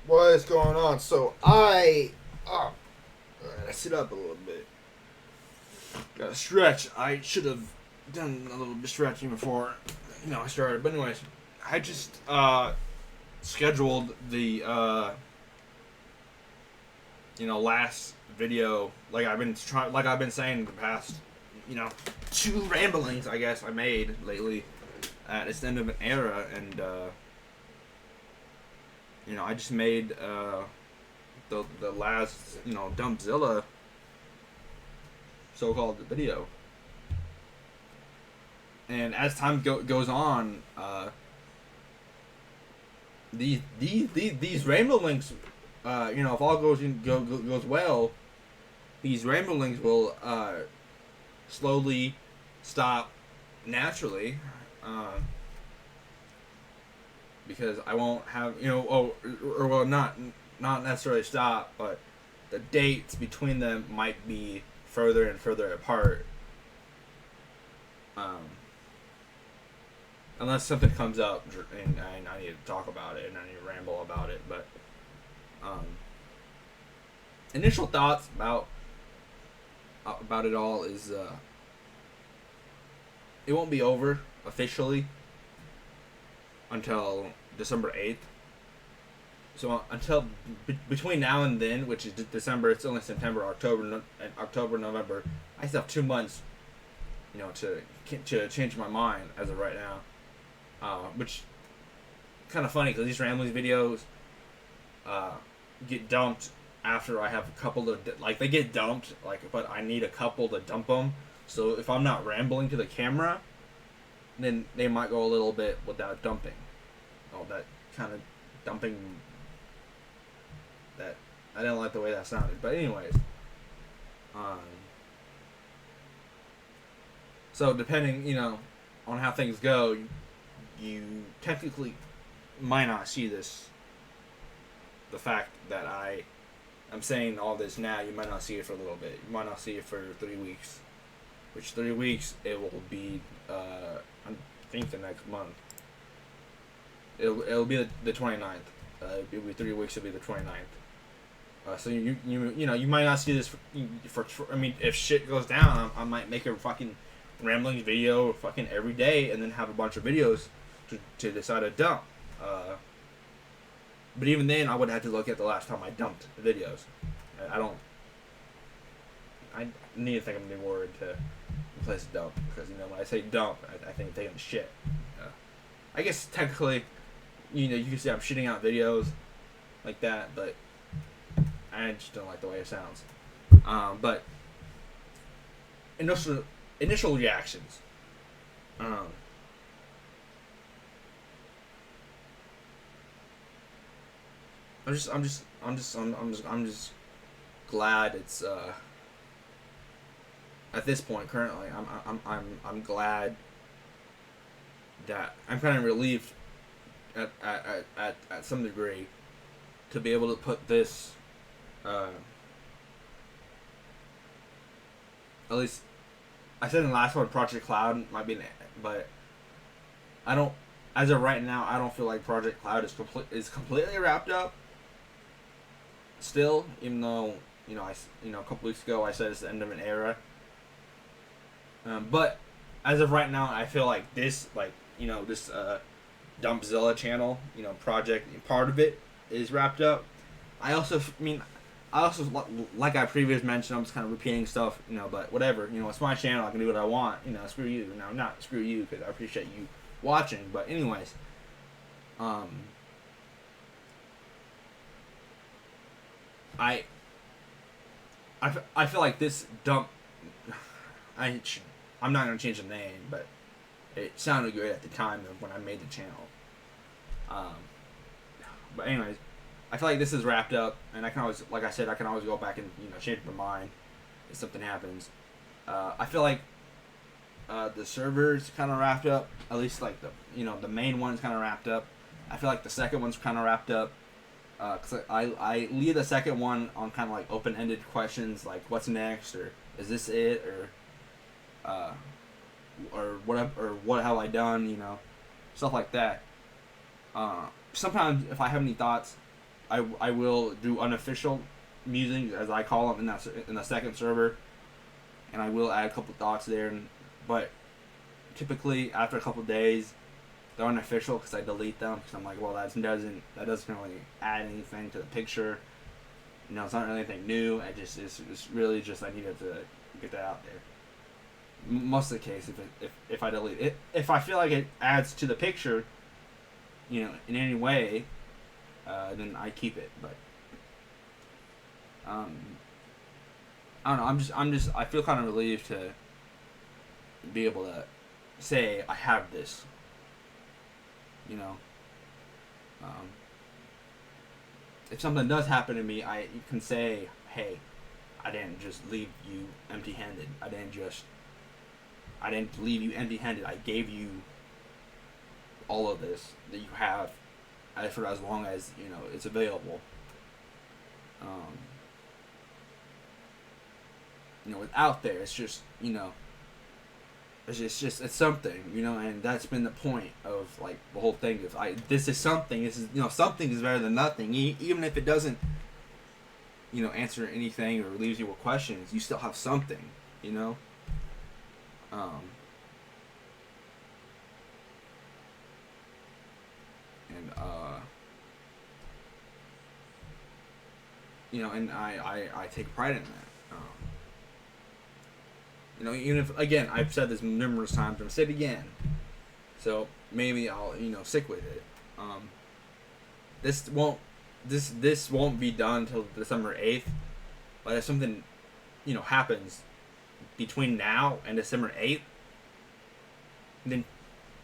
What is going on? So I sit up a little bit. Got to stretch. I should have done a little bit of stretching before, I started. But anyways, I just scheduled the last video like I've been saying the past, two ramblings I guess I made lately. It's the end of an era, and I just made the last Dumpzilla so-called video, and as time goes on, these ramblings, if all goes well, these ramblings will slowly stop naturally. Because I won't have, not necessarily stop, but the dates between them might be further and further apart. Unless something comes up and I need to talk about it and I need to ramble about it. But initial thoughts about it all is it won't be over officially until December 8th. So until between now and then, which is December, it's only September, October, November. I still have 2 months, to change my mind as of right now. Which kind of funny because these ramblings videos get dumped after I have a couple of they get dumped but I need a couple to dump them. So if I'm not rambling to the camera, then they might go a little bit without dumping. Oh, that kind of dumping. That I didn't like the way that sounded, but anyways. So depending, on how things go, you technically might not see this. The fact that I'm saying all this now, you might not see it for a little bit. You might not see it for 3 weeks. Which 3 weeks it will be. I think the next month. It'll be the 29th. It'll be 3 weeks. It'll be the 29th. So you might not see this for I mean, if shit goes down, I might make a fucking rambling video fucking every day, and then have a bunch of videos to decide to dump. But even then, I would have to look at the last time I dumped the videos. I need to think of a new word to replace dump, because when I say dump, I think taking a shit. I guess technically, you can say I'm shitting out videos like that, but I just don't like the way it sounds. But initial reactions. I'm just glad it's at this point currently. I'm glad that I'm kind of relieved at some degree to be able to put this at least I said in the last one Project Cloud might be but I don't, as of right now, I don't feel like Project Cloud is completely wrapped up still, even though a couple weeks ago I said it's the end of an era. But as of right now, I feel like this this Dumpzilla channel, project, part of it is wrapped up. I also like I previously mentioned, I'm just kind of repeating stuff, but whatever, it's my channel, I can do what I want, screw you. Now, not screw you, because I appreciate you watching, but anyways, I feel like this dump, I'm not going to change the name, but it sounded good at the time of when I made the channel. But anyways, I feel like this is wrapped up, and I can always, like I said, I can always go back and change my mind if something happens. I feel like the server's kind of wrapped up. At least like the main one's kind of wrapped up. I feel like the second one's kind of wrapped up. Cause I leave the second one on kind of like open-ended questions, like what's next, or is this it, or what have I done, stuff like that. Sometimes if I have any thoughts, I will do unofficial musings, as I call them, in the second server, and I will add a couple thoughts there. But typically after a couple days, they're unofficial because I delete them because I'm like, well, that doesn't really add anything to the picture. You know, it's not really anything new. It's really just I needed to get that out there. Most of the case, if I delete it, if I feel like it adds to the picture, you know, in any way, then I keep it. But I don't know. I feel kind of relieved to be able to say I have this. You know, if something does happen to me, I can say, hey, I didn't just leave you empty-handed. I didn't leave you empty-handed. I gave you all of this that you have, for as long as, you know, it's available. You know, without there, it's just, you know, it's something, you know, and that's been the point of, like, the whole thing. This is, you know, something is better than nothing. Even if it doesn't, you know, answer anything or leaves you with questions, you still have something, you know. You know, and I take pride in that. You know, even if, again, I've said this numerous times, I'm gonna say it again. So maybe I'll, you know, stick with it. This won't be done until December 8th. But if something, you know, happens between now and December 8th, then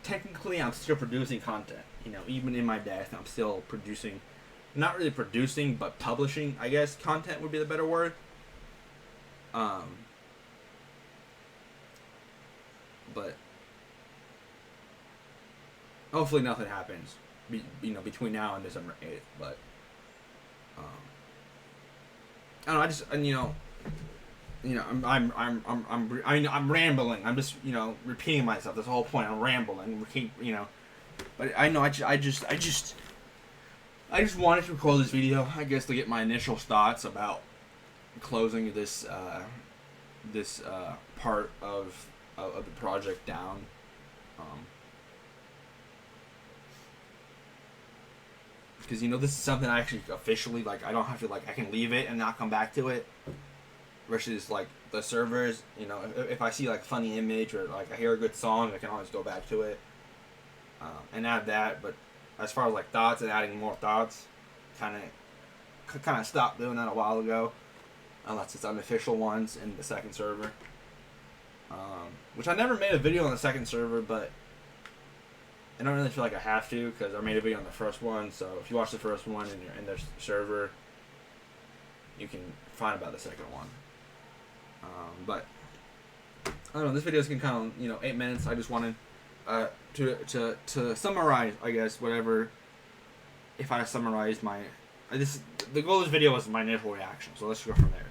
technically I'm still producing content. You know, even in my death, I'm still producing, not really producing, but publishing, I guess, content would be the better word. But hopefully nothing happens, you know, between now and December 8th. But I don't know. I just, and, you know, I'm rambling. I'm just, you know, repeating myself. That's the whole point. I'm rambling. You know, but I know. I just wanted to record this video, I guess, to get my initial thoughts about closing this part of the project down. Because, you know, this is something I actually officially, like, I don't have to, like, I can leave it and not come back to it. Versus, like, the servers, you know, if I see, like, a funny image or, like, I hear a good song, I can always go back to it and add that. But as far as, like, thoughts and adding more thoughts, kind of stopped doing that a while ago. Unless it's unofficial ones in the second server. Which I never made a video on the second server, but I don't really feel like I have to, because I made a video on the first one. So if you watch the first one and you're in their server, you can find about the second one. But I don't know. This video is kind of, you know, 8 minutes. I just wanted to summarize, I guess, whatever. If I summarize the goal of this video was my initial reaction. So let's go from there.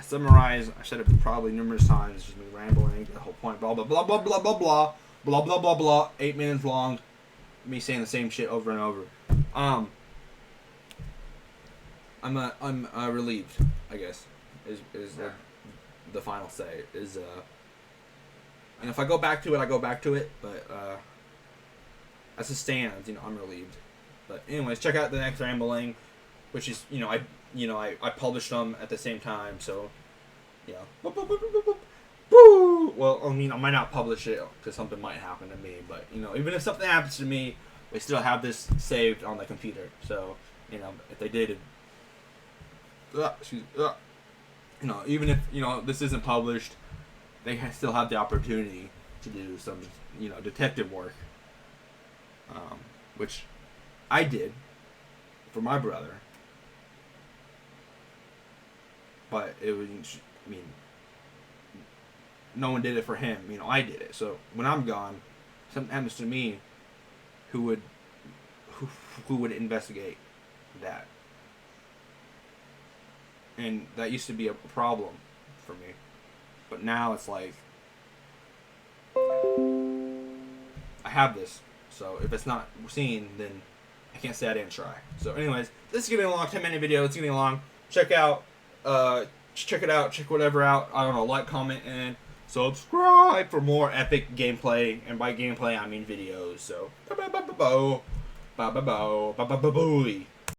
Summarize. I said it probably numerous times. It's just me rambling. The whole point. Blah blah blah blah blah blah blah blah blah blah blah. 8 minutes long. Me saying the same shit over and over. I'm relieved, I guess, is the final say. And if I go back to it, I go back to it. But as it stands, you know, I'm relieved. But anyways, check out the next rambling, which is, I published them at the same time, so yeah. Well, I mean, I might not publish it because something might happen to me, but, you know, even if something happens to me, we still have this saved on the computer. So, you know, if they did, you know, even if, you know, this isn't published, they still have the opportunity to do some, you know, detective work, which I did for my brother. But it was, I mean, no one did it for him. You know, I did it. So when I'm gone, something happens to me, who would investigate that? And that used to be a problem for me. But now it's like, I have this. So if it's not seen, then I can't say I didn't try. So, anyways, this is getting a long 10-minute video. It's getting long. Check it out. Check whatever out. I don't know. Like, comment, and subscribe for more epic gameplay. And by gameplay, I mean videos. So, bye bye bye bye bye bye bye bye bye bye bye bye.